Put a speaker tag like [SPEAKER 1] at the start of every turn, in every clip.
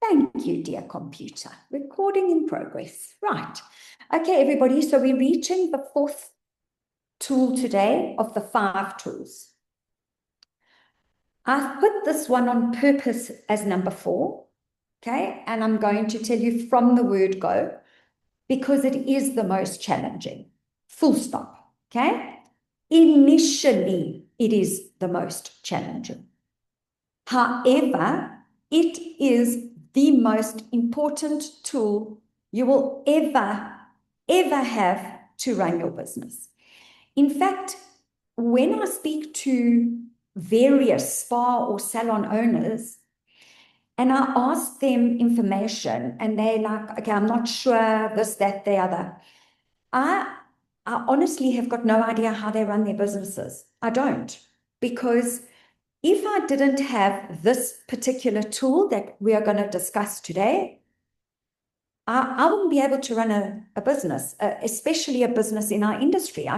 [SPEAKER 1] Thank you, dear computer. Recording in progress. Right. Okay, everybody. So we're reaching the fourth tool today of the 5 tools. I've put this one on purpose as number 4. Okay. And I'm going to tell you from the word go because it is the most challenging. Full stop. Okay. Initially, it is the most challenging. However, it is the most important tool you will ever have to run your business. In fact, when I speak to various spa or salon owners and I ask them information and they're like, okay, I'm not sure, this, that, the other. I honestly have got no idea how they run their businesses. I don't, because if I didn't have this particular tool that we are going to discuss today, I wouldn't be able to run a business, especially a business in our industry.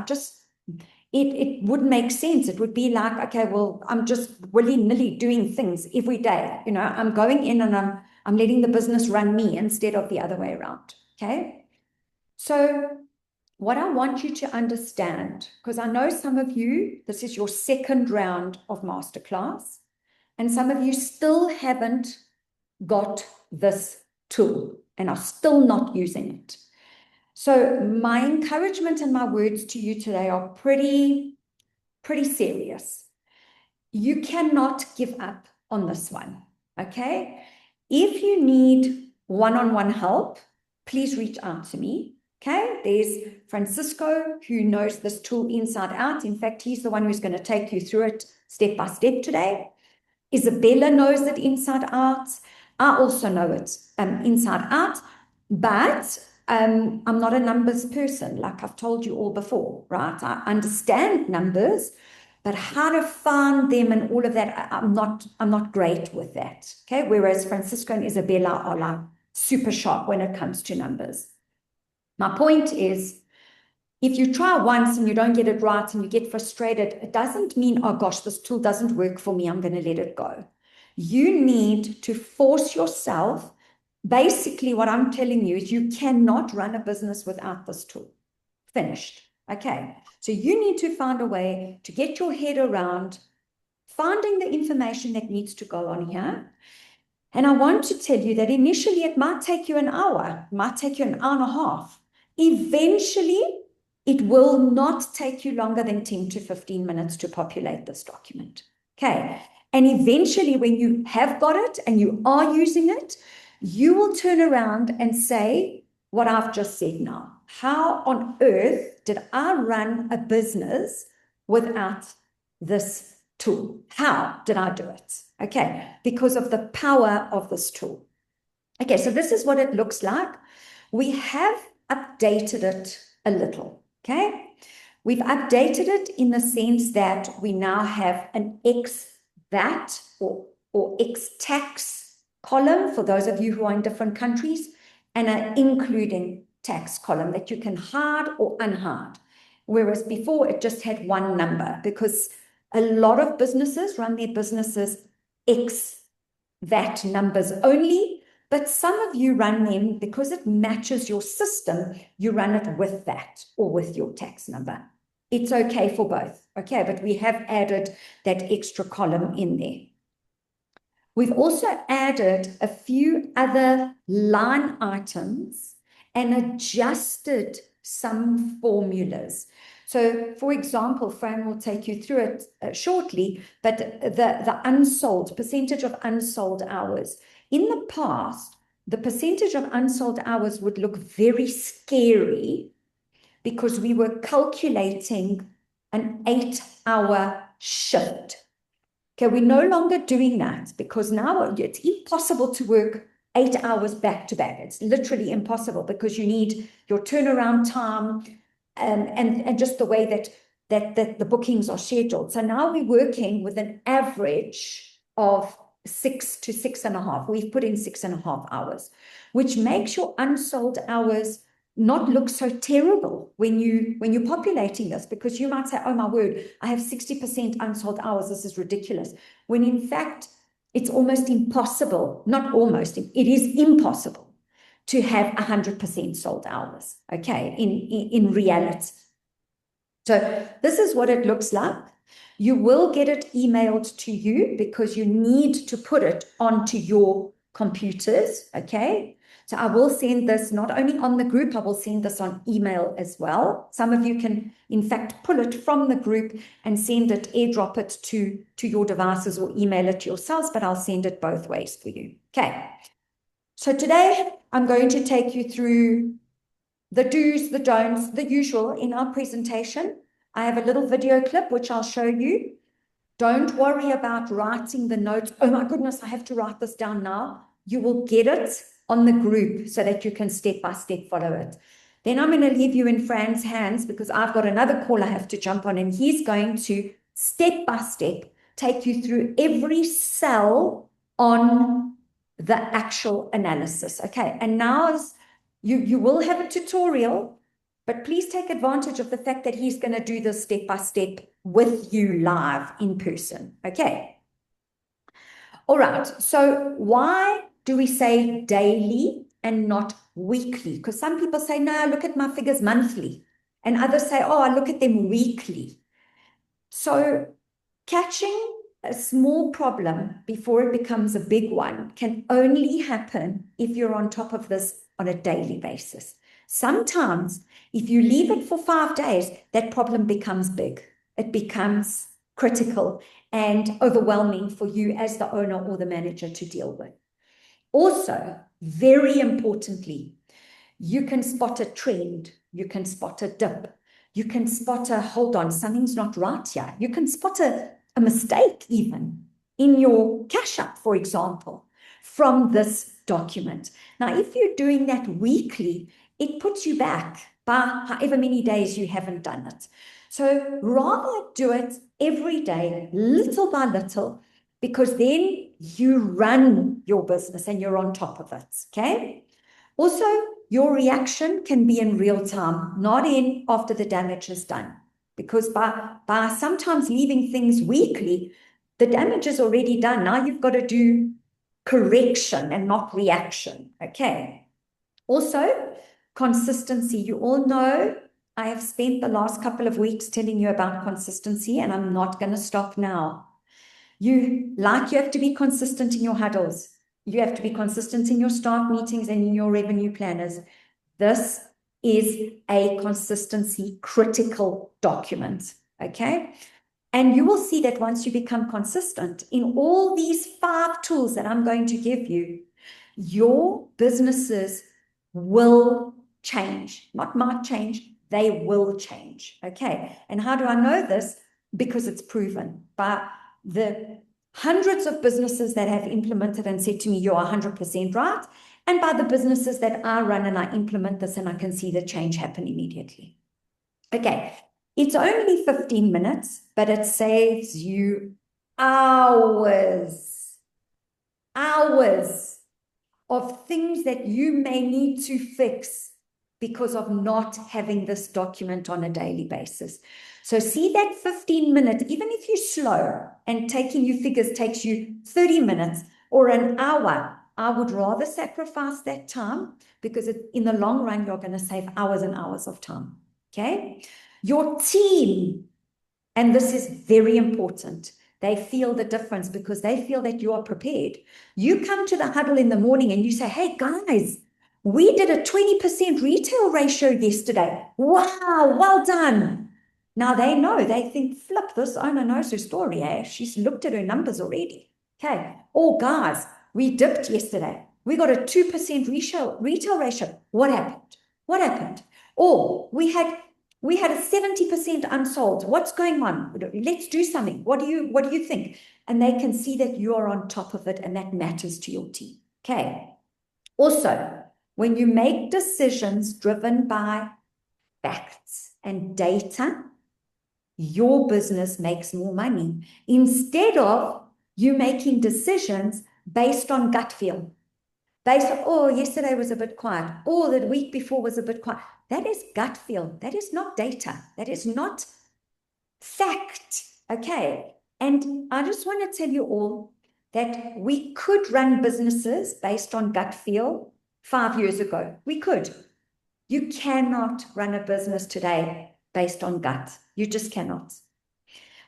[SPEAKER 1] It wouldn't make sense. It would be like, okay, well, I'm just willy-nilly doing things every day. You know, I'm going in and I'm letting the business run me instead of the other way around. Okay. So what I want you to understand, because I know some of you, this is your second round of Masterclass, and some of you still haven't got this tool and are still not using it. So my encouragement and my words to you today are pretty serious. You cannot give up on this one, okay? If you need one-on-one help, please reach out to me, okay? There's Francisco, who knows this tool inside out. In fact, he's the one who's going to take you through it step by step today. Isabella knows it inside out. I also know it inside out, but I'm not a numbers person, like I've told you all before, right? I understand numbers, but how to find them and all of that, I'm not great with that. Okay, whereas Francisco and Isabella are like super sharp when it comes to numbers. My point is, if you try once and you don't get it right and you get frustrated, it doesn't mean, oh gosh, this tool doesn't work for me, I'm going to let it go. You need to force yourself. Basically, what I'm telling you is you cannot run a business without this tool. Finished. Okay. So you need to find a way to get your head around finding the information that needs to go on here. And I want to tell you that initially it might take you an hour, it might take you an hour and a half. Eventually, it will not take you longer than 10 to 15 minutes to populate this document. Okay. And eventually, when you have got it and you are using it, you will turn around and say what I've just said now. How on earth did I run a business without this tool? How did I do it? Okay, because of the power of this tool. Okay, so this is what it looks like. We have updated it a little, okay? We've updated it in the sense that we now have an ex-VAT or ex-tax column for those of you who are in different countries, and an including tax column that you can hide or unhide. Whereas before it just had one number, because a lot of businesses run their businesses ex-VAT numbers only, but some of you run them because it matches your system, you run it with that or with your tax number. It's okay for both, okay, but we have added that extra column in there. We've also added a few other line items and adjusted some formulas. So, for example, Fran will take you through it shortly, but the unsold, percentage of unsold hours. In the past, the percentage of unsold hours would look very scary because we were calculating an 8-hour shift. Okay, we're no longer doing that because now it's impossible to work 8 hours back to back. It's literally impossible because you need your turnaround time and just the way that the bookings are scheduled. So now we're working with an average of 6 to 6.5. We've put in 6.5 hours, which makes your unsold hours not look so terrible when you're populating this, because you might say, oh my word, I have 60% unsold hours, this is ridiculous, when in fact It's almost impossible, not almost, it is impossible to have 100% sold hours, okay, in reality. So this is what it looks like. You will get it emailed to you because you need to put it onto your computers, okay? So I will send this not only on the group, I will send this on email as well. Some of you can, in fact, pull it from the group and send it, airdrop it to your devices or email it yourselves, but I'll send it both ways for you. Okay. So today I'm going to take you through the do's, the don'ts, the usual in our presentation. I have a little video clip which I'll show you. Don't worry about writing the notes. Oh my goodness, I have to write this down now. You will get it on the group so that you can step by step follow it. Then I'm going to leave you in Fran's hands because I've got another call I have to jump on, and he's going to step by step take you through every cell on the actual analysis. Okay, and now you will have a tutorial, but please take advantage of the fact that he's going to do this step by step with you live in person. Okay. All right. So why do we say daily and not weekly? Because some people say, no, I look at my figures monthly. And others say, oh, I look at them weekly. So catching a small problem before it becomes a big one can only happen if you're on top of this on a daily basis. Sometimes, if you leave it for 5 days, that problem becomes big. It becomes critical and overwhelming for you as the owner or the manager to deal with. Also, very importantly, you can spot a trend, you can spot a dip, you can spot a, hold on, something's not right here. You can spot a mistake even in your cash up, for example, from this document. Now, if you're doing that weekly, it puts you back by however many days you haven't done it. So rather do it every day, little by little, because then you run your business and you're on top of it, okay? Also, your reaction can be in real time, not in after the damage is done. Because by sometimes leaving things weekly, the damage is already done. Now you've got to do correction and not reaction. Okay. Also, consistency. You all know I have spent the last couple of weeks telling you about consistency, and I'm not going to stop now. You have to be consistent in your huddles. You have to be consistent in your staff meetings and in your revenue planners. This is a consistency critical document, okay? And you will see that once you become consistent in all these 5 tools that I'm going to give you, your businesses will change. Not might change, they will change, okay? And how do I know this? Because it's proven by the hundreds of businesses that have implemented and said to me, you're 100% right, and by the businesses that I run and I implement this and I can see the change happen immediately. Okay, it's only 15 minutes, but it saves you hours of things that you may need to fix because of not having this document on a daily basis. So see that 15 minutes, even if you're slow and taking your figures takes you 30 minutes or an hour, I would rather sacrifice that time because in the long run, you're going to save hours and hours of time. Okay. Your team, and this is very important, they feel the difference because they feel that you are prepared. You come to the huddle in the morning and you say, hey guys, we did a 20% retail ratio yesterday. Wow, well done. Now they know, they think, flip, this owner knows her story, eh? She's looked at her numbers already. Okay. Oh, guys, we dipped yesterday. We got a 2% retail ratio. What happened? What happened? Or we had a 70% unsold. What's going on? Let's do something. What do you think? And they can see that you are on top of it and that matters to your team. Okay. Also, when you make decisions driven by facts and data, your business makes more money instead of you making decisions based on gut feel. Based on, oh, yesterday was a bit quiet. Oh, the week before was a bit quiet. That is gut feel. That is not data. That is not fact. Okay. And I just want to tell you all, that we could run businesses based on gut feel 5 years ago. We could. You cannot run a business today based on gut. You just cannot.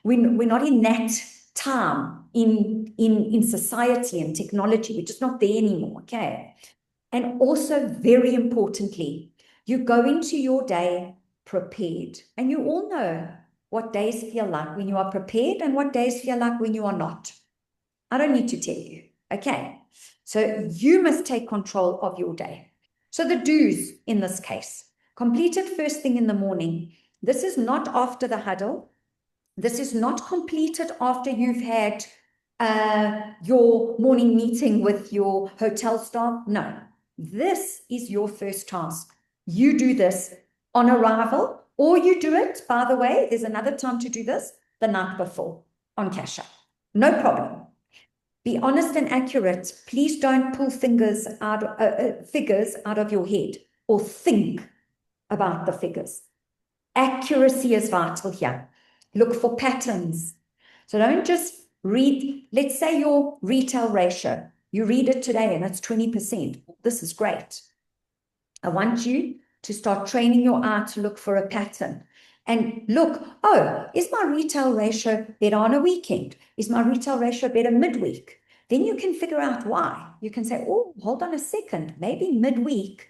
[SPEAKER 1] We're not in that time in society and technology. We're just not there anymore, okay? And also, very importantly, you go into your day prepared. And you all know what days feel like when you are prepared and what days feel like when you are not. I don't need to tell you, okay? So you must take control of your day. So the do's in this case, complete it first thing in the morning. This is not after the huddle. This is not completed after you've had your morning meeting with your hotel staff. No, this is your first task. You do this on arrival, or you do it, by the way, there's another time to do this, the night before on cash up. No problem. Be honest and accurate. Please don't pull figures out of your head or think about the figures. Accuracy is vital here. Look for patterns. So don't just read, let's say your retail ratio. You read it today and it's 20%. This is great. I want you to start training your eye to look for a pattern. And look, oh, is my retail ratio better on a weekend? Is my retail ratio better midweek? Then you can figure out why. You can say, oh, hold on a second. Maybe midweek,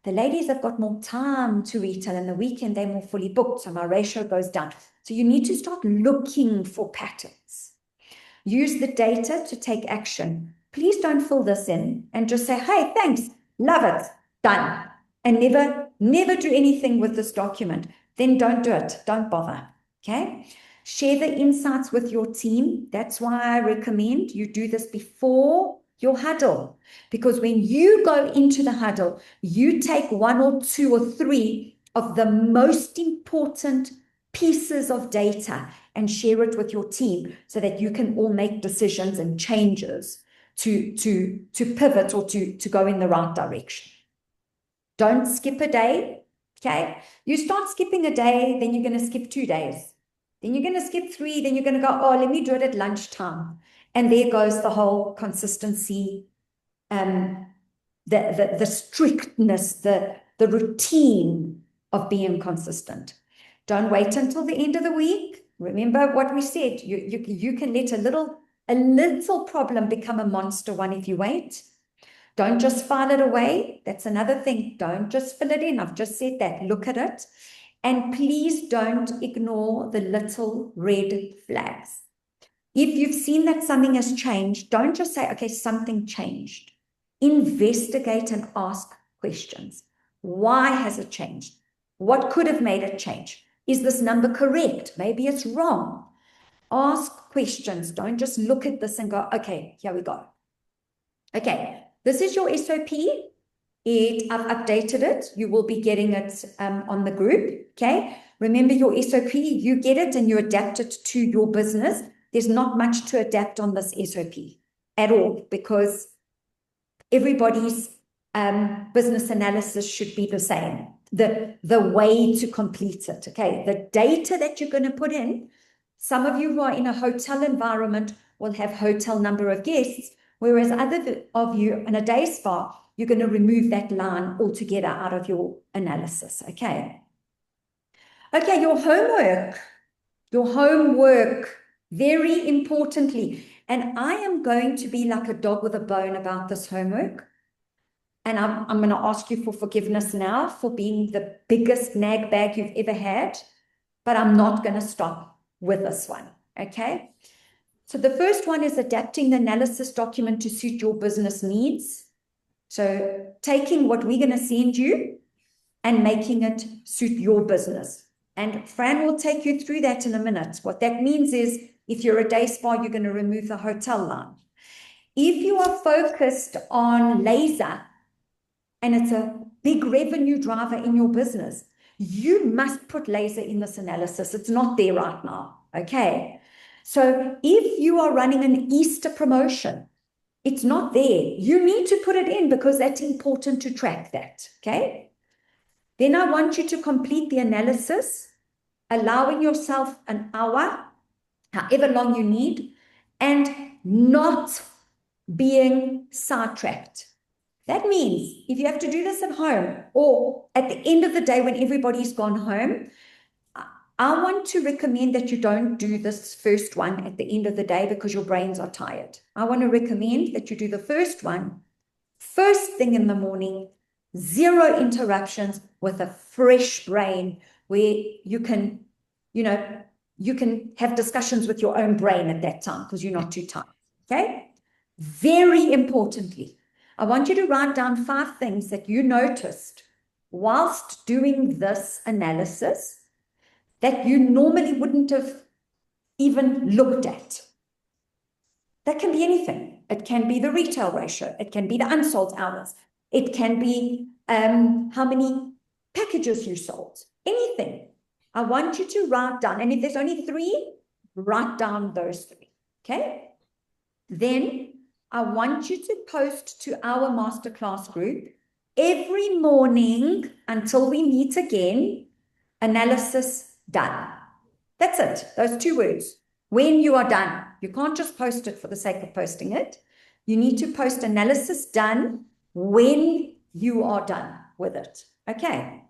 [SPEAKER 1] the ladies have got more time to retail, and the weekend they're more fully booked, so my ratio goes down. So you need to start looking for patterns. Use the data to take action. Please don't fill this in and just say, hey, thanks, love it, done. And never do anything with this document. Then don't do it. Don't bother. Okay? Share the insights with your team. That's why I recommend you do this before your huddle. Because when you go into the huddle, you take 1 or 2 or 3 of the most important pieces of data and share it with your team so that you can all make decisions and changes to pivot or to go in the right direction. Don't skip a day, okay? You start skipping a day, then you're going to skip 2 days. Then you're going to skip 3, then you're going to go, oh, let me do it at lunchtime. And there goes the whole consistency, the strictness, the routine of being consistent. Don't wait until the end of the week. Remember what we said. You can let a little problem become a monster one if you wait. Don't just file it away. That's another thing. Don't just fill it in. I've just said that. Look at it. And please don't ignore the little red flags. If you've seen that something has changed, don't just say, okay, something changed. Investigate and ask questions. Why has it changed? What could have made it change? Is this number correct? Maybe it's wrong. Ask questions. Don't just look at this and go, okay, here we go. Okay, this is your SOP. I've updated it. You will be getting it on the group, okay? Remember your SOP, you get it and you adapt it to your business. There's not much to adapt on this SOP at all because everybody's business analysis should be the same. The way to complete it, okay? The data that you're going to put in, some of you who are in a hotel environment will have hotel number of guests, whereas other of you in a day spa, you're going to remove that line altogether out of your analysis, okay? Okay, your homework, very importantly, and I am going to be like a dog with a bone about this homework, and I'm going to ask you for forgiveness now for being the biggest nag bag you've ever had, but I'm not going to stop with this one, okay? So the first one is adapting the analysis document to suit your business needs. So taking what we're going to send you and making it suit your business. And Fran will take you through that in a minute. What that means is if you're a day spa, you're going to remove the hotel line. If you are focused on laser and it's a big revenue driver in your business, you must put laser in this analysis. It's not there right now, okay? So if you are running an Easter promotion, it's not there. You need to put it in because that's important to track that, okay? Then I want you to complete the analysis, allowing yourself an hour, however long you need, and not being sidetracked. That means if you have to do this at home or at the end of the day when everybody's gone home, I want to recommend that you don't do this first one at the end of the day because your brains are tired. I want to recommend that you do the first one first thing in the morning, 0 interruptions with a fresh brain where you can, you can have discussions with your own brain at that time because you're not too tired. Okay? Very importantly, I want you to write down 5 things that you noticed whilst doing this analysis that you normally wouldn't have even looked at. That can be anything. It can be the retail ratio. It can be the unsold hours. It can be how many packages you sold. Anything. I want you to write down. And if there's only 3, write down those 3. Okay? Then I want you to post to our masterclass group every morning until we meet again, analysis done. That's it. Those 2 words. When you are done. You can't just post it for the sake of posting it. You need to post analysis done when you are done with it. Okay.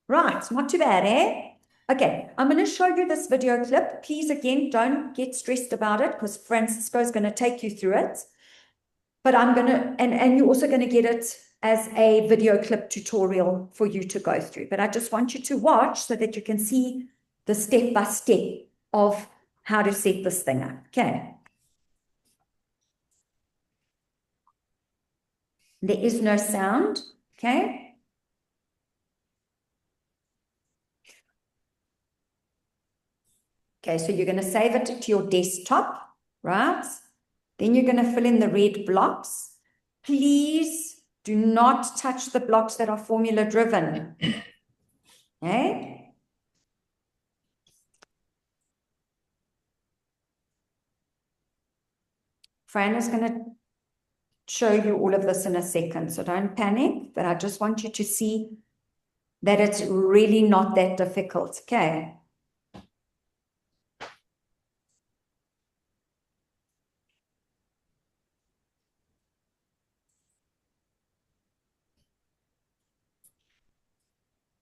[SPEAKER 1] Right. Not too bad, eh? Okay. I'm going to show you this video clip. Please, again, don't get stressed about it because Francisco is going to take you through it. But I'm going to, and you're also going to get it as a video clip tutorial for you to go through. But I just want you to watch so that you can see the step-by-step of how to set this thing up. Okay. There is no sound. Okay. Okay, so you're going to save it to your desktop, right? Then you're going to fill in the red blocks. Please do not touch the blocks that are formula driven. Okay. Fran is going to show you all of this in a second, so don't panic, but I just want you to see that it's really not that difficult. Okay.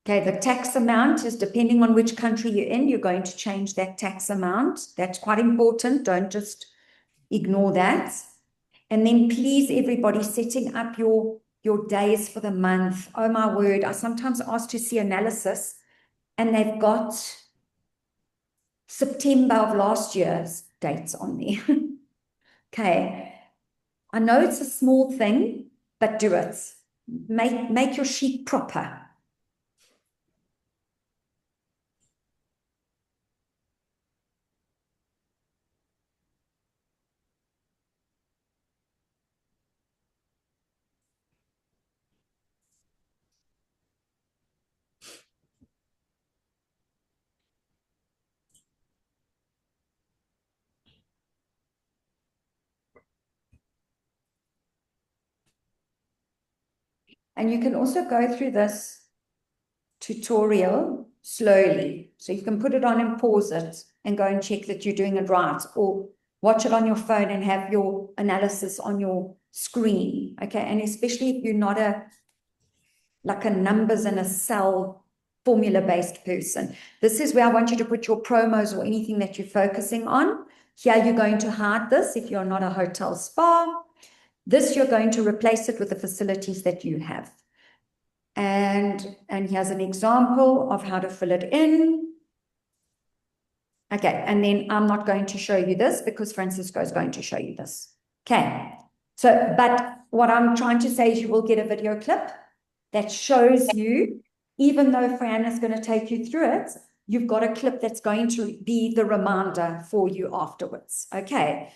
[SPEAKER 1] Okay, the tax amount is depending on which country you're in, you're going to change that tax amount. That's quite important. Don't just ignore that. And then please, everybody, setting up your days for the month. Oh my word, I sometimes ask to see analysis and they've got September of last year's dates on there. Okay, I know it's a small thing, but do it. Make your sheet proper. And you can also go through this tutorial slowly. So you can put it on and pause it and go and check that you're doing it right, or watch it on your phone and have your analysis on your screen. Okay. And especially if you're not like a numbers and a cell formula-based person. This is where I want you to put your promos or anything that you're focusing on. Here you're going to hide this if you're not a hotel spa. This, you're going to replace it with the facilities that you have. And here's an example of how to fill it in. Okay, and then I'm not going to show you this because Francisco is going to show you this. Okay, so, but what I'm trying to say is you will get a video clip that shows you, even though Fran is going to take you through it, you've got a clip that's going to be the reminder for you afterwards. Okay.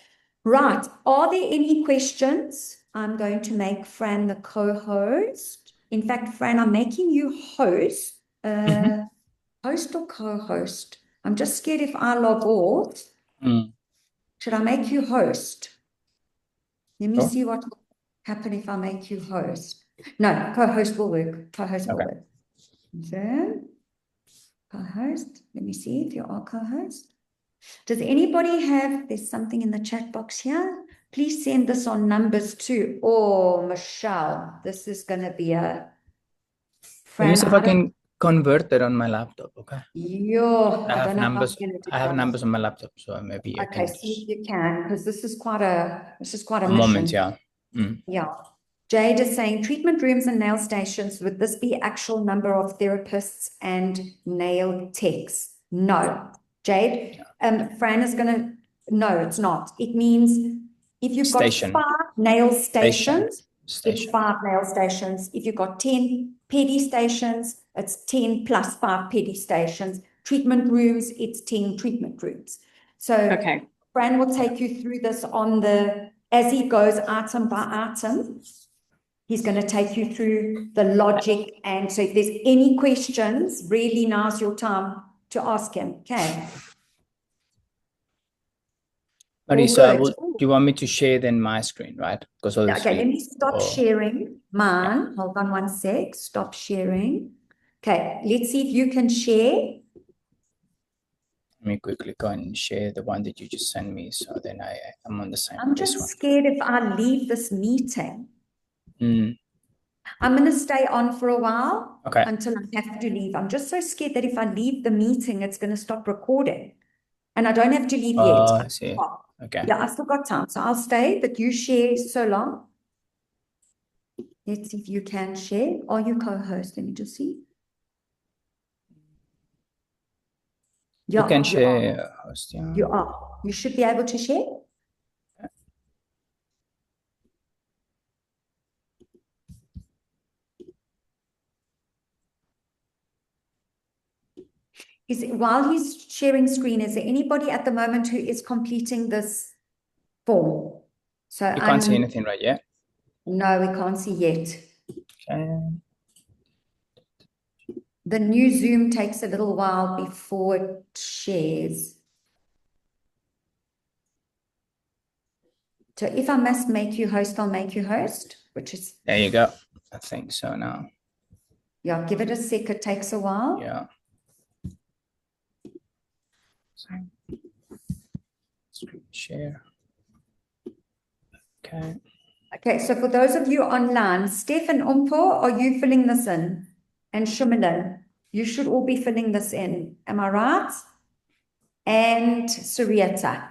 [SPEAKER 1] Right. Are there any questions? I'm going to make Fran the co-host. In fact, Fran, I'm making you host. Host or co-host? I'm just scared if I log off. Should I make you host? Let me see what will happen if I make you host. No, co-host will work. Co-host will work. So, co-host. Let me see if you are co-host. Does anybody have, there's something in the chat box here. Please send this on numbers too. Oh, Michelle, this is going to be a...
[SPEAKER 2] Let me see if I
[SPEAKER 1] Fran,
[SPEAKER 2] can convert it on my laptop, okay?
[SPEAKER 1] I don't know how I'm going to do
[SPEAKER 2] I have
[SPEAKER 1] that.
[SPEAKER 2] numbers on my laptop, so maybe I
[SPEAKER 1] Okay,
[SPEAKER 2] can
[SPEAKER 1] see
[SPEAKER 2] just...
[SPEAKER 1] if you can, because this is quite a
[SPEAKER 2] A
[SPEAKER 1] mission.
[SPEAKER 2] moment, yeah.
[SPEAKER 1] Yeah. Jade is saying treatment rooms and nail stations. Would this be actual number of therapists and nail techs? No. Jade, Fran is going to, no, it's not. It means if you've got
[SPEAKER 2] Station.
[SPEAKER 1] 5 nail stations, it's
[SPEAKER 2] Station.
[SPEAKER 1] 5 nail stations. If you've got 10 pedi stations, it's 10 plus 5 pedi stations. Treatment rooms, it's 10 treatment rooms. So
[SPEAKER 3] Okay.
[SPEAKER 1] Fran will take you through this on the, as he goes item by item. He's going to take you through the logic. And so if there's any questions, really now's your time to ask him. Okay.
[SPEAKER 2] Marisa, do you want me to share then my screen, right? Because
[SPEAKER 1] okay, let me stop sharing mine. Yeah. Hold on one sec. Stop sharing. Okay, let's see if you can share.
[SPEAKER 2] Let me quickly go and share the one that you just sent me. So then I'm on the same.
[SPEAKER 1] I'm just scared if I leave this meeting. I'm going to stay on for a while until I have to leave. I'm just so scared that if I leave the meeting, it's going to stop recording. And I don't have to leave yet.
[SPEAKER 2] I see. Okay.
[SPEAKER 1] Yeah, I still got time. So I'll stay, but you share so long. Let's see if you can share. Are you co-host? Let me just see.
[SPEAKER 2] Yeah, you can share, host. Yeah.
[SPEAKER 1] You are. You should be able to share. While he's sharing screen, is there anybody at the moment who is completing this form? So
[SPEAKER 2] you can't see anything right yet?
[SPEAKER 1] No, we can't see yet.
[SPEAKER 2] Okay.
[SPEAKER 1] The new Zoom takes a little while before it shares. So if I must make you host, I'll make you host, which is...
[SPEAKER 2] There you go. I think so now.
[SPEAKER 1] Yeah, give it a sec. It takes a while.
[SPEAKER 2] Yeah. Screen share. Okay.
[SPEAKER 1] Okay, so for those of you online, Steph and Umpo, are you filling this in? And Shumalin, you should all be filling this in. Am I right? And Surieta.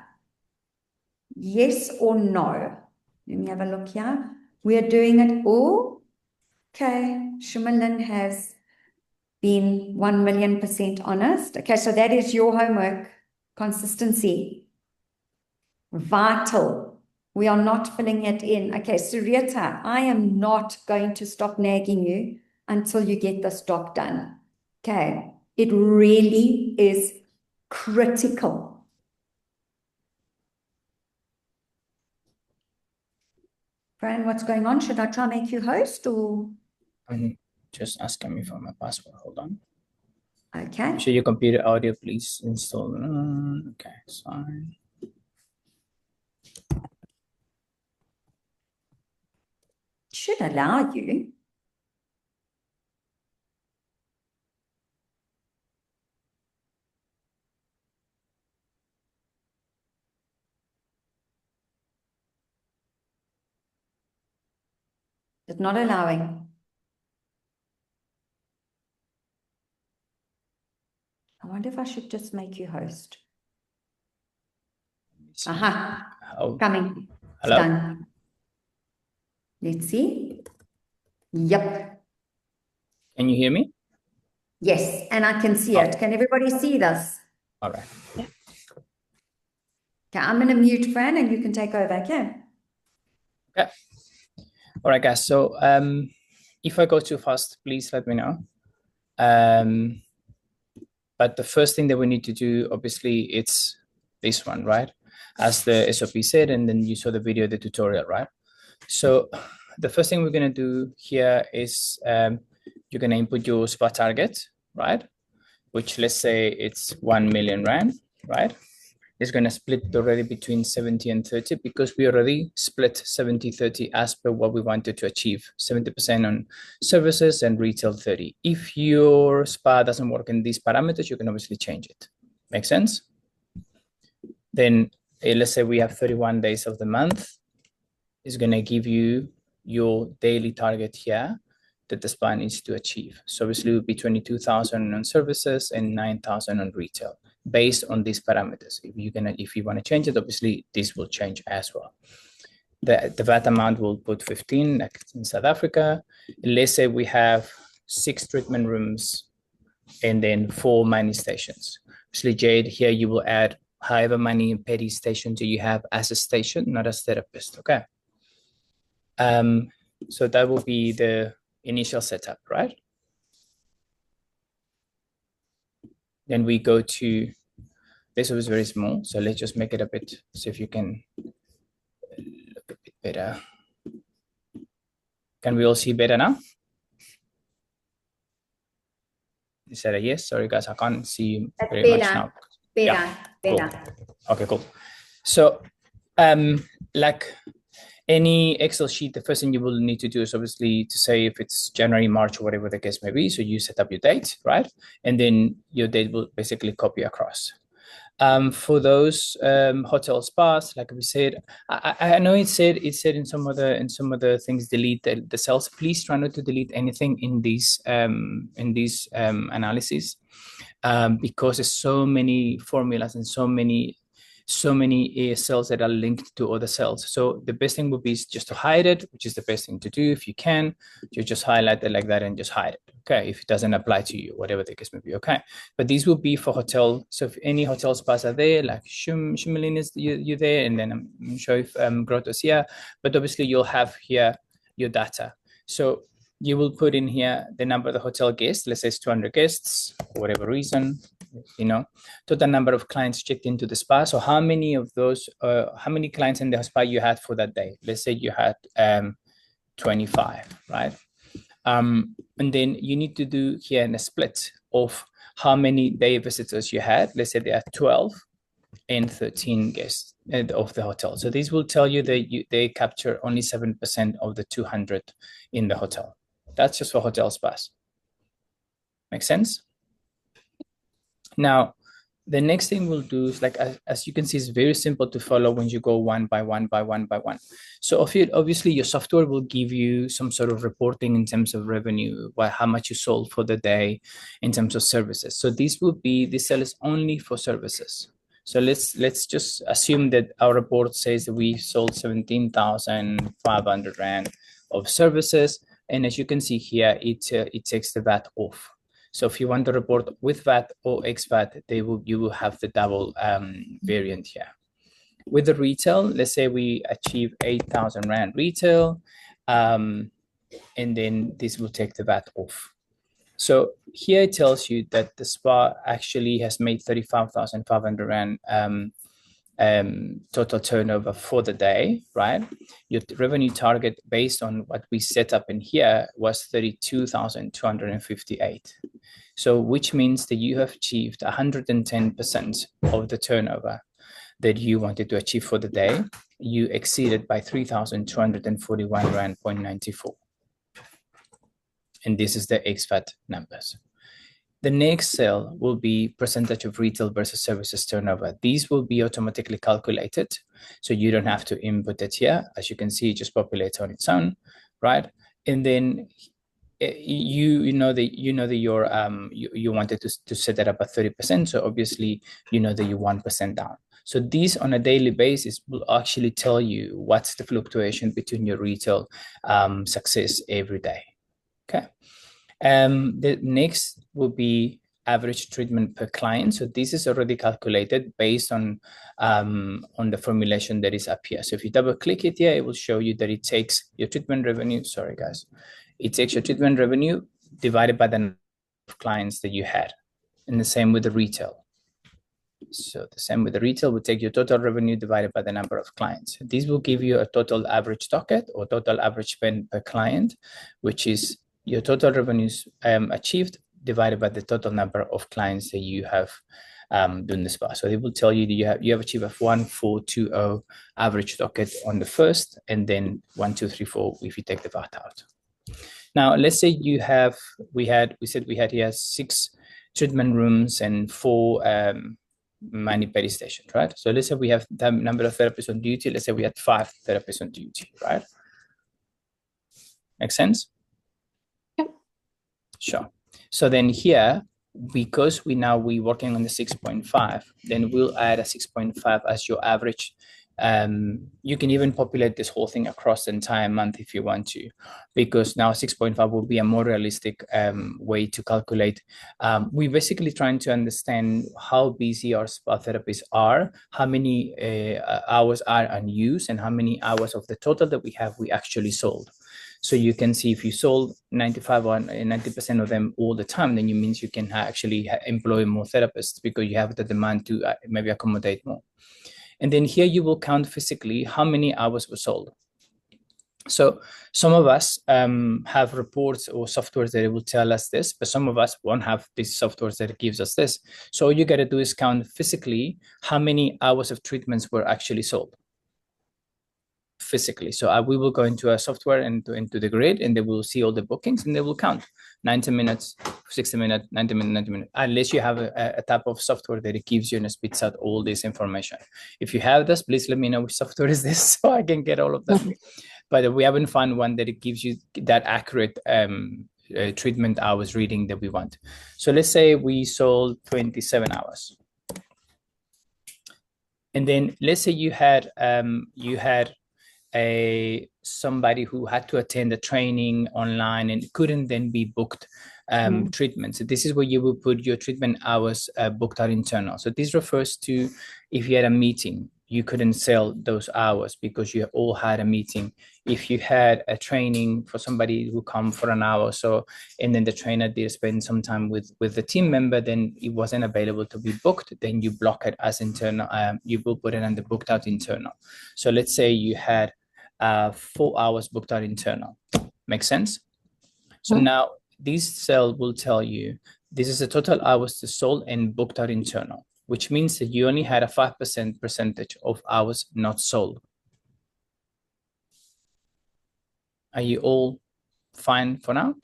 [SPEAKER 1] Yes or no? Let me have a look here. We are doing it all. Okay, Shumalin has been 1,000,000% honest. Okay, so that is your homework. Consistency. Vital. We are not filling it in. Okay, Surieta, I am not going to stop nagging you until you get this doc done. Okay, it really is critical. Fran, what's going on? Should I try and make you host or?
[SPEAKER 2] I'm just asking me for my password. Hold on.
[SPEAKER 1] Okay.
[SPEAKER 2] Show your computer audio, please install. Okay, fine.
[SPEAKER 1] Should allow you. It's not allowing. I wonder if I should just make you host. Aha, coming.
[SPEAKER 2] Hello?
[SPEAKER 1] It's done. Let's see. Yep.
[SPEAKER 2] Can you hear me?
[SPEAKER 1] Yes, and I can see it. Can everybody see this?
[SPEAKER 2] All right.
[SPEAKER 1] Okay, I'm going to mute Fran and you can take over, okay?
[SPEAKER 2] Okay. All right, guys. So if I go too fast, please let me know. But the first thing that we need to do, obviously, it's this one, right? As the SOP said, and then you saw the video, the tutorial, right? So the first thing we're going to do here is you're going to input your SPA target, right? Which let's say it's 1 million Rand, right? It's going to split already between 70 and 30 because we already split 70-30 as per what we wanted to achieve. 70% on services and retail 30. If your SPA doesn't work in these parameters, you can obviously change it. Make sense? Then let's say we have 31 days of the month. is going to give you your daily target here that the spa needs to achieve. So obviously it would be 22,000 on services and 9,000 on retail based on these parameters. If you want to change it, obviously this will change as well. The VAT amount will put 15 like in South Africa. Let's say we have 6 treatment rooms and then 4 mining stations. Obviously, Jade, here you will add however many petty stations you have as a station, not as therapist, okay? So that will be the initial setup, right? Then we go to, this was very small, so let's just make it a bit, so if you can look a bit better. Can we all see better now? Is that a yes? Sorry guys, I can't see you very much now.
[SPEAKER 1] Better.
[SPEAKER 2] Cool. Okay, cool. So like any Excel sheet, the first thing you will need to do is obviously to say if it's January, March, or whatever the case may be. So you set up your date, right? And then your date will basically copy across. For those hotel spas, like we said, I know it said in some other things delete the cells. Please try not to delete anything in these analyses because there's so many formulas and so many cells that are linked to other cells. So the best thing would be just to hide it, which is the best thing to do. If you can, you just highlight it like that and just hide it. Okay, if it doesn't apply to you, whatever the case may be. Okay, but these will be for hotel. So if any hotel spas are there, like Shumalin is you there, and then I'm sure if Grotto's here, but obviously you'll have here your data. So you will put in here the number of the hotel guests. Let's say it's 200 guests, for whatever reason, total number of clients checked into the spa. So how many of those, how many clients in the spa you had for that day? Let's say you had 25, right? And then you need to do here in a split of how many day visitors you had. Let's say there are 12 and 13 guests of the hotel. So these will tell you that they capture only 7% of the 200 in the hotel. That's just for hotel spas. Make sense? Now, the next thing we'll do is like, as you can see, it's very simple to follow when you go one by one. So obviously your software will give you some sort of reporting in terms of revenue, how much you sold for the day in terms of services. So this cell is only for services. So let's just assume that our report says that we sold 17,500 Rand of services. And as you can see here, it takes the VAT off. So if you want to report with VAT or ex-VAT, you will have the double variant here. With the retail, let's say we achieve 8,000 Rand retail, and then this will take the VAT off. So here it tells you that the spa actually has made 35,500 Rand total turnover for the day, right? Your revenue target based on what we set up in here was 32,258. So which means that you have achieved 110% of the turnover that you wanted to achieve for the day. You exceeded by 3,241 Rand 0.94. And this is the ex-VAT numbers. The next cell will be percentage of retail versus services turnover. These will be automatically calculated, so you don't have to input it here. As you can see, it just populates on its own, right? And then you wanted to set that up at 30%, so obviously you know that you're 1% down. So these on a daily basis will actually tell you what's the fluctuation between your retail success every day. Okay. The next will be average treatment per client. So this is already calculated based on the formulation that is up here. So if you double click it here, it will show you that it takes your treatment revenue. Sorry, guys. It takes your treatment revenue divided by the number of clients that you had. And the same with the retail. So the same with the retail will take your total revenue divided by the number of clients. This will give you a total average docket or total average spend per client, which is your total revenues achieved divided by the total number of clients that you have done the spa. So it will tell you that you have achieved a 1,420 average docket on the first, and then 1,234 if you take the VAT out. Now let's say we said we had here 6 treatment rooms and 4 mani-pedi stations, right? So let's say we have the number of therapists on duty. Let's say we had 5 therapists on duty, right? Make sense?
[SPEAKER 3] Yep.
[SPEAKER 2] Sure. So then here, because we're working on the 6.5, then we'll add a 6.5 as your average. You can even populate this whole thing across the entire month if you want to, because now 6.5 will be a more realistic way to calculate. We're basically trying to understand how busy our spa therapists are, how many hours are unused, and how many hours of the total that we have we actually sold. So you can see if you sold 95 or 90% of them all the time, then it means you can actually employ more therapists because you have the demand to maybe accommodate more. And then here you will count physically how many hours were sold. So some of us have reports or softwares that will tell us this, but some of us won't have these softwares that gives us this. So all you got to do is count physically how many hours of treatments were actually sold. Physically. So we will go into a software and into the grid, and they will see all the bookings, and they will count 90 minutes, 60 minutes, 90 minutes, 90 minutes, unless you have a type of software that it gives you and it spits out all this information. If you have this, please let me know which software is this so I can get all of them. But we haven't found one that it gives you that accurate treatment hours reading that we want. So let's say we sold 27 hours. And then let's say you had somebody who had to attend a training online and couldn't then be booked treatment. So this is where you will put your treatment hours booked out internal. So this refers to if you had a meeting, you couldn't sell those hours because you all had a meeting. If you had a training for somebody who come for an hour or so, and then the trainer did spend some time with the team member, then it wasn't available to be booked, then you block it as internal. You will put it under booked out internal. So let's say you had 4 hours booked out internal. Make sense? So now this cell will tell you this is the total hours to sold and booked out internal, which means that you only had a 5% percentage of hours not sold. Are you all fine for now?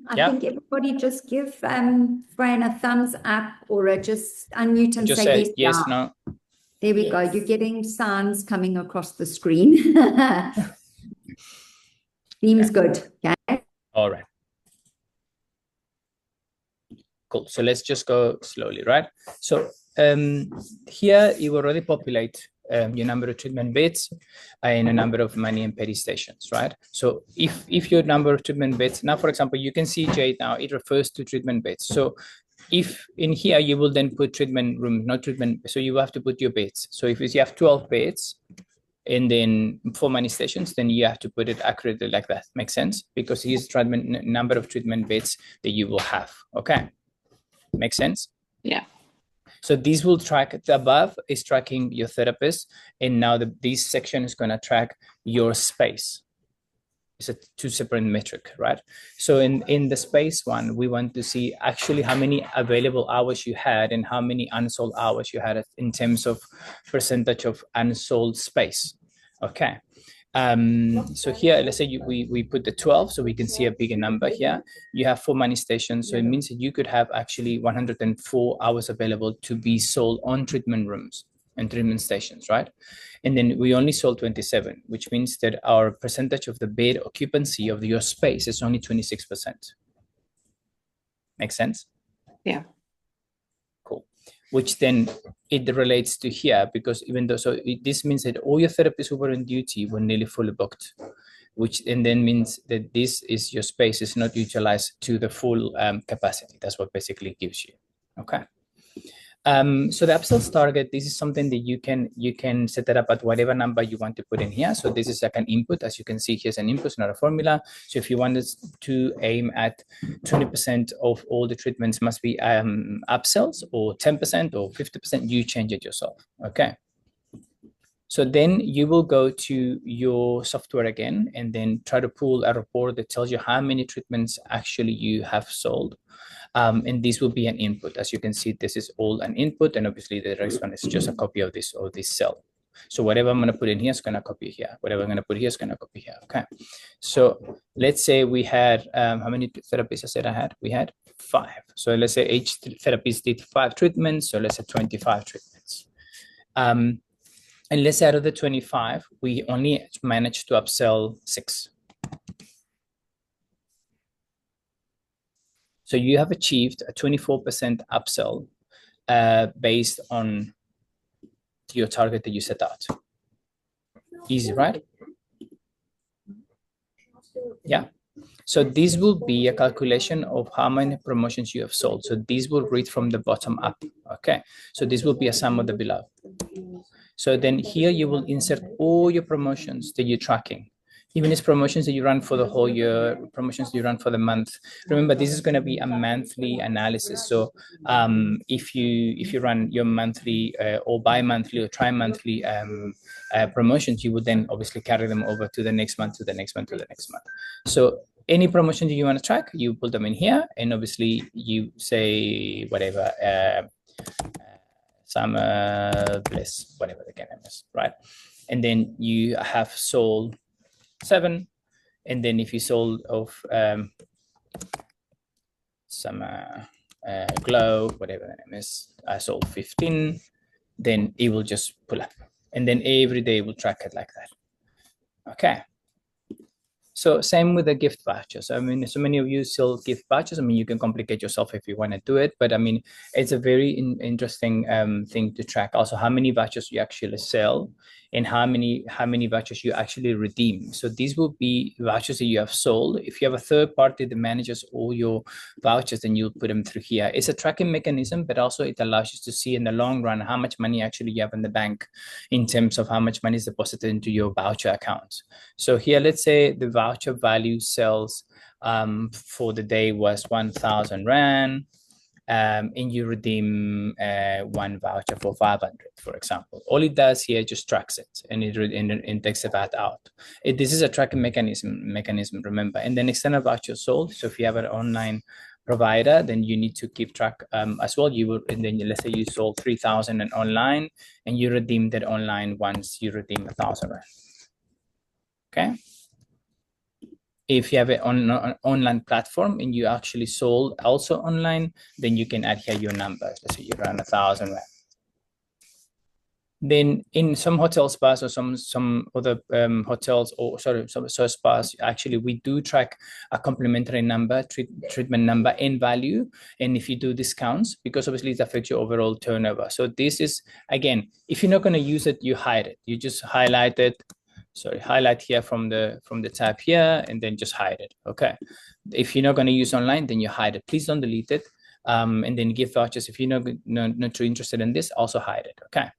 [SPEAKER 1] I think everybody just give Fran a thumbs up or just unmute and
[SPEAKER 2] Just
[SPEAKER 1] say
[SPEAKER 2] yes, no.
[SPEAKER 1] There we go. You're getting signs coming across the screen. Seems good. Okay.
[SPEAKER 2] All right. Cool. So let's just go slowly, right? So here you already populate your number of treatment beds and a number of mani and pedi stations, right? So if your number of treatment beds, now for example, you can see Jade now, it refers to treatment beds. So if in here you will then put treatment room, not treatment, so you have to put your beds. So if you have 12 beds and then 4 mani stations, then you have to put it accurately like that. Makes sense? Because here's treatment number of treatment beds that you will have. Okay. Makes sense?
[SPEAKER 3] Yeah.
[SPEAKER 2] So these will track, the above is tracking your therapist, and now this section is going to track your space. It's a 2 separate metric, right? So in the space one, we want to see actually how many available hours you had and how many unsold hours you had in terms of percentage of unsold space. Okay. So here, let's say we put the 12, so we can see a bigger number here. You have 4 mani stations, so it means that you could have actually 104 hours available to be sold on treatment rooms and treatment stations, right? And then we only sold 27, which means that our percentage of the bed occupancy of your space is only 26%. Make sense?
[SPEAKER 3] Yeah.
[SPEAKER 2] Cool. Which then it relates to here, because even though, this means that all your therapists who were on duty were nearly fully booked, which and then means that this is your space is not utilized to the full capacity. That's what basically gives you. Okay. So the upsells target, this is something that you can set it up at whatever number you want to put in here. So this is like an input. As you can see, here's an input, not a formula. So if you wanted to aim at 20% of all the treatments must be upsells, or 10% or 50%, you change it yourself. Okay. So then you will go to your software again and then try to pull a report that tells you how many treatments actually you have sold. And this will be an input. As you can see, this is all an input, and obviously the rest one is just a copy of this cell. So whatever I'm going to put in here is going to copy here. Whatever I'm going to put here is going to copy here. Okay. So let's say we had, how many therapists I said I had? We had 5. So let's say each therapist did 5 treatments. So let's say 25 treatments. And let's say out of the 25, we only managed to upsell 6. So you have achieved a 24% upsell based on your target that you set out. Easy, right? Yeah. So this will be a calculation of how many promotions you have sold. So this will read from the bottom up. Okay. So this will be a sum of the below. So then here you will insert all your promotions that you're tracking. Even these promotions that you run for the whole year, promotions that you run for the month. Remember, this is going to be a monthly analysis. So if you run your monthly or bi-monthly or tri-monthly promotions, you would then obviously carry them over to the next month, to the next month, to the next month. So any promotion that you want to track, you put them in here, and obviously you say whatever. Summer bliss, whatever the game is, right? And then you have sold 7, and then if you sold of summer glow, whatever the name is, I sold 15, then it will just pull up, and then every day we'll track it like that. Okay. So same with the gift vouchers. I mean, so many of you sell gift vouchers. I mean, you can complicate yourself if you want to do it, but I mean, it's a very interesting thing to track. Also, how many vouchers you actually sell, and how many vouchers you actually redeem. So these will be vouchers that you have sold. If you have a third party that manages all your vouchers, then you'll put them through here. It's a tracking mechanism, but also it allows you to see in the long run how much money actually you have in the bank in terms of how much money is deposited into your voucher accounts. So here, let's say the voucher value sales for the day was 1,000 Rand. And you redeem 1 voucher for 500, for example. All it does here just tracks it, and it takes the VAT out. This is a tracking mechanism, remember. And then external voucher sold. So if you have an online provider, then you need to keep track as well. You will, and then let's say you sold 3,000 and online, and you redeem that online once you redeem 1,000 Rand. Okay. If you have an online platform and you actually sold also online, then you can add here your numbers. Let's say you run 1,000 Rand. Then in some hotel spas or some other hotels, or sorry, some spas, actually we do track a complementary number, treatment number in value. And if you do discounts, because obviously it affects your overall turnover. So this is, again, if you're not going to use it, you hide it. You just highlight it. Sorry, highlight here from the tab here, and then just hide it. Okay. If you're not going to use online, then you hide it. Please don't delete it. And then give vouchers. If you're not too interested in this, also hide it. Okay.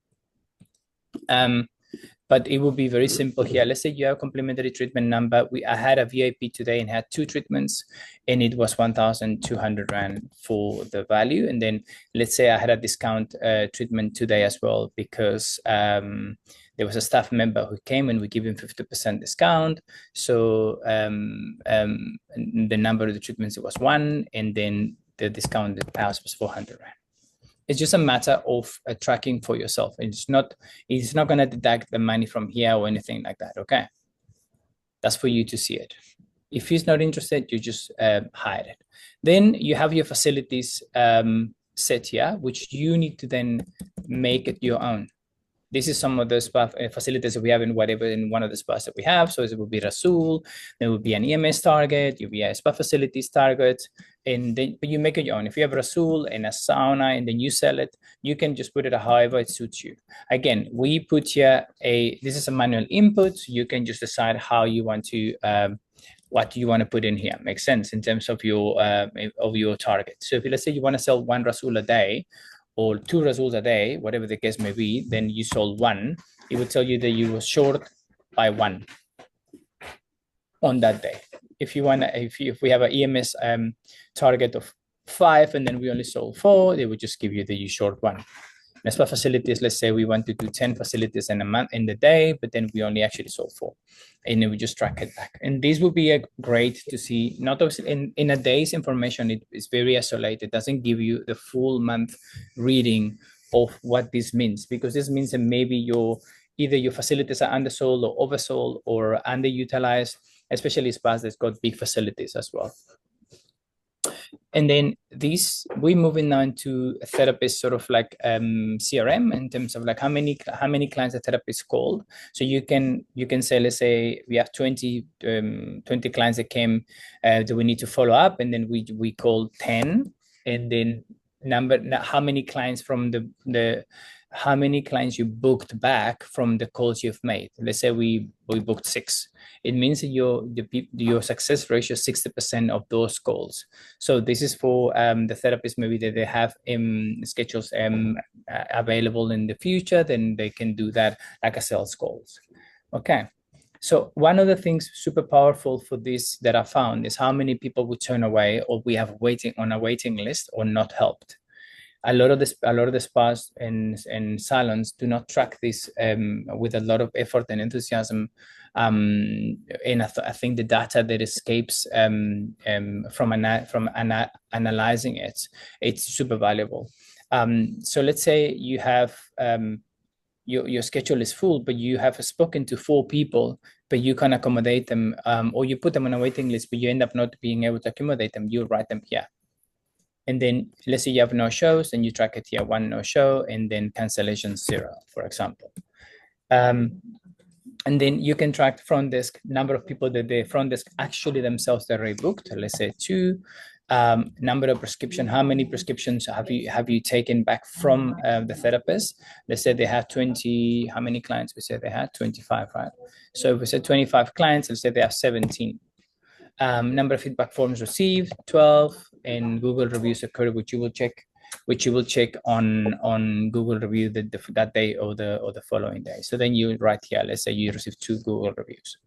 [SPEAKER 2] But it will be very simple here. Let's say you have a complimentary treatment number. I had a VIP today and had 2 treatments, and it was 1,200 Rand for the value. And then let's say I had a discount treatment today as well, because there was a staff member who came and we give him 50% discount. So the number of the treatments, it was 1, and then the discount house was 400 Rand. It's just a matter of tracking for yourself. It's not going to deduct the money from here or anything like that. Okay. That's for you to see it. If he's not interested, you just hide it. Then you have your facilities set here, which you need to then make it your own. This is some of the spa facilities that we have in one of the spas that we have. So it will be Rasul, there will be an EMS target, you'll be a spa facilities target, and then but you make it your own. If you have Rasul and a sauna and then you sell it, you can just put it however it suits you. Again, we put here this is a manual input. You can just decide how you want to what you want to put in here. Makes sense in terms of your target. So if let's say you want to sell 1 Rasul a day, or 2 Rasuls a day, whatever the case may be, then you sold 1, it would tell you that you were short by 1 on that day. If we have an EMS target of 5 and then we only sold 4, they would just give you that you short 1. As for facilities, let's say we want to do 10 facilities in a month in the day, but then we only actually sold 4, and then we just track it back. And this would be great to see. Not in a day's information, it is very isolated. It doesn't give you the full month reading of what this means, because this means that maybe your either your facilities are undersold or oversold or underutilized, especially spas that's got big facilities as well. And then we're moving now into a therapist sort of like CRM in terms of like how many clients a therapist called. So you can say, let's say we have 20 clients that came, do we need to follow up? And then we call 10, and then how many clients from how many clients you booked back from the calls you've made. Let's say we booked 6. It means that your success ratio is 60% of those calls. So this is for the therapist, maybe that they have schedules available in the future, then they can do that like a sales calls. Okay. So one of the things super powerful for this that I found is how many people we turn away or we have waiting on a waiting list or not helped. A lot of the spas and salons do not track this with a lot of effort and enthusiasm. And I think the data that escapes from analyzing it's super valuable. So let's say you have your schedule is full, but you have spoken to 4 people, but you can accommodate them, or you put them on a waiting list, but you end up not being able to accommodate them. You write them here. And then let's say you have no shows, and you track it here, 1 no show, and then cancellation 0, for example. And then you can track front desk, number of people that the front desk actually themselves that rebooked, let's say 2. Number of prescription, how many prescriptions have you taken back from the therapist? Let's say they have 20, how many clients? We said they had 25, right? So if we said 25 clients, let's say they have 17. Number of feedback forms received, 12, and Google reviews occurred, which you will check on Google review that day or the following day. So then you write here, let's say you received 2 Google reviews.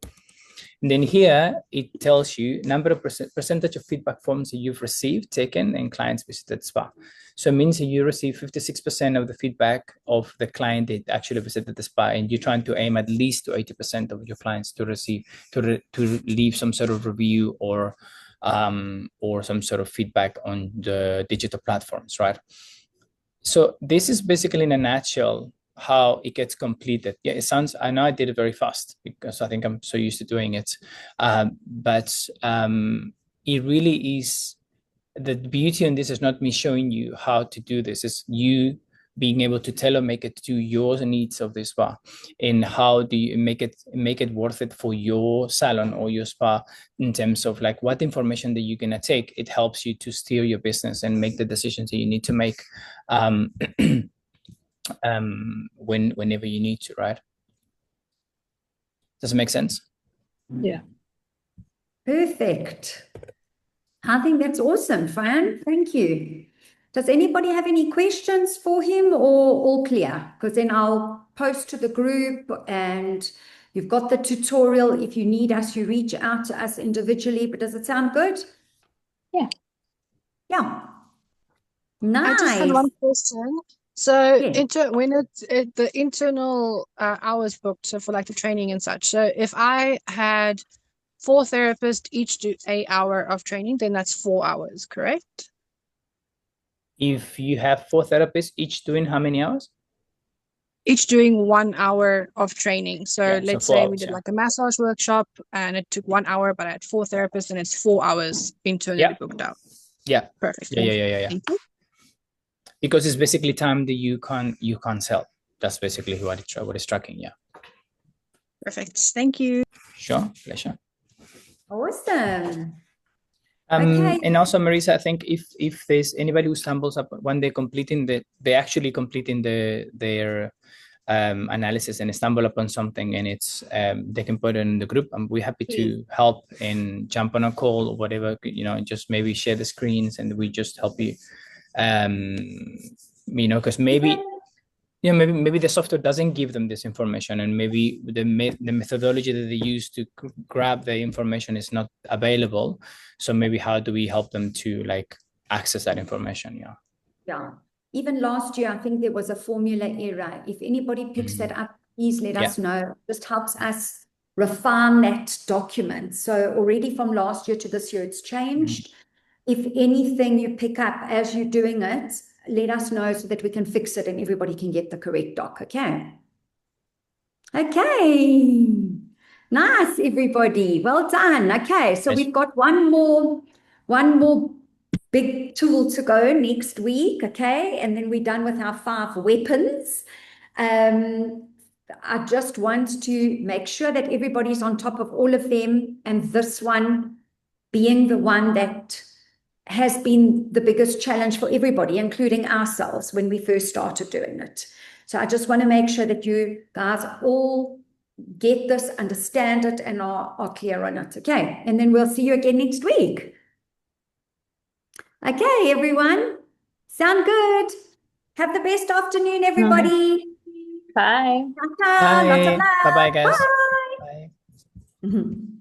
[SPEAKER 2] And then here it tells you number of percentage of feedback forms that you've received, taken, and clients visited spa. So it means that you receive 56% of the feedback of the client that actually visited the spa, and you're trying to aim at least to 80% of your clients to receive to leave some sort of review or some sort of feedback on the digital platforms, right? So this is basically in a nutshell how it gets completed. Yeah, it sounds, I know I did it very fast because I think I'm so used to doing it. But it really is, the beauty in this is not me showing you how to do this, it's you being able to tailor make it to your needs of the spa, and how do you make it worth it for your salon or your spa in terms of like what information that you're going to take. It helps you to steer your business and make the decisions that you need to make whenever you need to, right? Does it make sense?
[SPEAKER 3] Yeah.
[SPEAKER 1] Perfect. I think that's awesome, Fran. Thank you. Does anybody have any questions for him, or all clear? Because then I'll post to the group, and you've got the tutorial. If you need us, you reach out to us individually. But does it sound good?
[SPEAKER 3] Yeah.
[SPEAKER 1] Yeah.
[SPEAKER 3] I just had
[SPEAKER 1] Nice.
[SPEAKER 3] one question. So
[SPEAKER 1] Yeah.
[SPEAKER 3] when the internal hours booked, so for like the training and such. So if I had 4 therapists each do 1 hour of training, then that's 4 hours, correct?
[SPEAKER 2] If you have 4 therapists, each doing how many hours?
[SPEAKER 3] Each doing 1 hour of training. So
[SPEAKER 2] Yeah, so
[SPEAKER 3] let's
[SPEAKER 2] 4
[SPEAKER 3] say
[SPEAKER 2] hours,
[SPEAKER 3] we did
[SPEAKER 2] yeah.
[SPEAKER 3] like a massage workshop and it took 1 hour, but I had 4 therapists, and it's 4 hours internally
[SPEAKER 2] Yeah.
[SPEAKER 3] booked out.
[SPEAKER 2] Yeah.
[SPEAKER 3] Perfect.
[SPEAKER 2] Yeah.
[SPEAKER 3] Thank you.
[SPEAKER 2] Because it's basically time that you can't sell. That's basically what it's tracking. Yeah.
[SPEAKER 3] Perfect. Thank you.
[SPEAKER 2] Sure, pleasure.
[SPEAKER 1] Awesome. Okay.
[SPEAKER 2] And also, Marisa, I think if there's anybody who stumbles up when they're actually completing their analysis and stumble upon something, and it's they can put it in the group, and we're happy to help and jump on a call or whatever, just maybe share the screens, and we just help you, because maybe maybe the software doesn't give them this information, and maybe the methodology that they use to grab the information is not available. So maybe how do we help them to like access that information?
[SPEAKER 1] Yeah. Even last year, I think there was a formula error. If anybody picks that up, please let us know. It just helps us refine that document. So already from last year to this year, it's changed. If anything you pick up as you're doing it, let us know so that we can fix it and everybody can get the correct doc, okay? Okay. Nice, everybody. Well done. Okay, so
[SPEAKER 2] Yes.
[SPEAKER 1] we've got one more big tool to go next week. Okay, and then we're done with our 5 weapons. I just want to make sure that everybody's on top of all of them, and this one being the one that has been the biggest challenge for everybody, including ourselves when we first started doing it. So I just want to make sure that you guys all get this, understand it, and are clear on it. Okay, and then we'll see you again next week. Okay, everyone. Sound good? Have the best afternoon, everybody.
[SPEAKER 4] Bye.
[SPEAKER 1] Lots of
[SPEAKER 2] Bye.
[SPEAKER 1] love.
[SPEAKER 2] Bye-bye, guys.
[SPEAKER 1] Bye.
[SPEAKER 2] Bye.
[SPEAKER 1] Mhm.